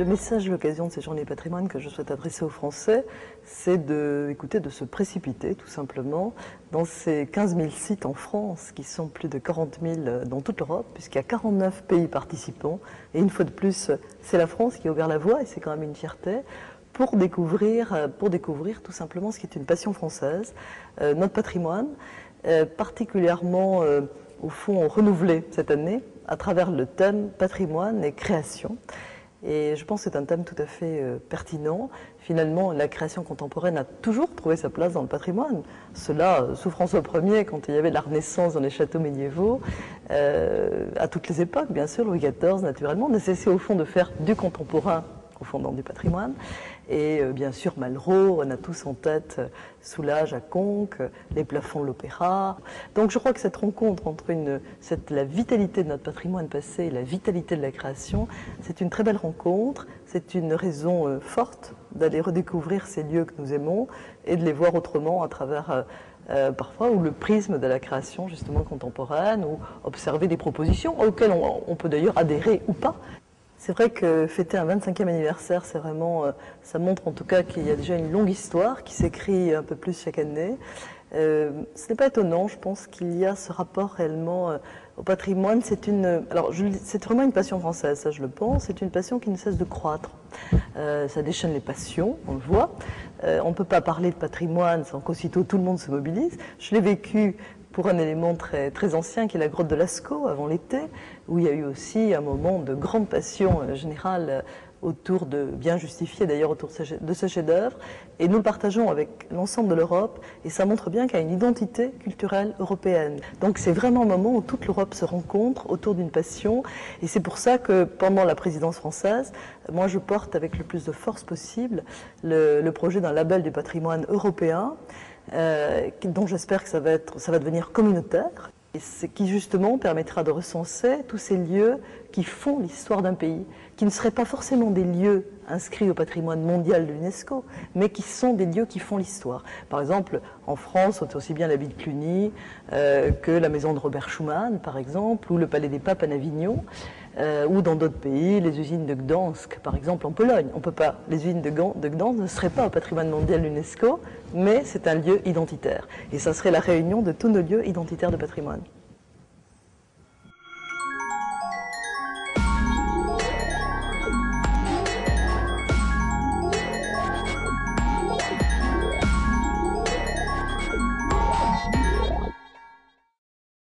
message à l'occasion de ces journées patrimoine que je souhaite adresser aux Français, c'est de se précipiter tout simplement dans ces 15 000 sites en France, qui sont plus de 40 000 dans toute l'Europe, puisqu'il y a 49 pays participants. Et une fois de plus, c'est la France qui a ouvert la voie, et c'est quand même une fierté, pour découvrir tout simplement ce qui est une passion française, notre patrimoine, particulièrement au fond renouvelé cette année, à travers le thème patrimoine et création. Et je pense que c'est un thème tout à fait pertinent. Finalement, la création contemporaine a toujours trouvé sa place dans le patrimoine. Cela, sous François Ier, quand il y avait la Renaissance dans les châteaux médiévaux, à toutes les époques, bien sûr, Louis XIV, naturellement, nécessitait au fond de faire du contemporain, au fond dans du patrimoine. Et bien sûr, Malraux, on a tous en tête Soulages à Conques, les plafonds de l'opéra. Donc je crois que cette rencontre entre la vitalité de notre patrimoine passé et la vitalité de la création, c'est une très belle rencontre, c'est une raison forte d'aller redécouvrir ces lieux que nous aimons et de les voir autrement à travers parfois ou le prisme de la création justement contemporaine, ou observer des propositions auxquelles on peut d'ailleurs adhérer ou pas. C'est vrai que fêter un 25e anniversaire, c'est vraiment, ça montre en tout cas qu'il y a déjà une longue histoire qui s'écrit un peu plus chaque année. Ce n'est pas étonnant, je pense qu'il y a ce rapport réellement au patrimoine. C'est vraiment une passion française, ça je le pense. C'est une passion qui ne cesse de croître. Ça déchaîne les passions, on le voit. On ne peut pas parler de patrimoine sans qu'aussitôt tout le monde se mobilise. Je l'ai vécu pour un élément très, très ancien qui est la grotte de Lascaux avant l'été, où il y a eu aussi un moment de grande passion générale autour bien justifié d'ailleurs autour de ce chef-d'œuvre, et nous le partageons avec l'ensemble de l'Europe, et ça montre bien qu'il y a une identité culturelle européenne. Donc c'est vraiment un moment où toute l'Europe se rencontre autour d'une passion, et c'est pour ça que pendant la présidence française, moi je porte avec le plus de force possible le projet d'un label du patrimoine européen, dont j'espère que ça va devenir communautaire, et qui justement permettra de recenser tous ces lieux qui font l'histoire d'un pays, qui ne seraient pas forcément des lieux inscrits au patrimoine mondial de l'UNESCO, mais qui sont des lieux qui font l'histoire. Par exemple, en France, c'est aussi bien l'abbaye de Cluny que la maison de Robert Schuman, par exemple, ou le palais des papes à Avignon, ou dans d'autres pays, les usines de Gdansk, par exemple en Pologne. Les usines de Gdansk ne seraient pas au patrimoine mondial de l'UNESCO, mais c'est un lieu identitaire. Et ça serait la réunion de tous nos lieux identitaires de patrimoine.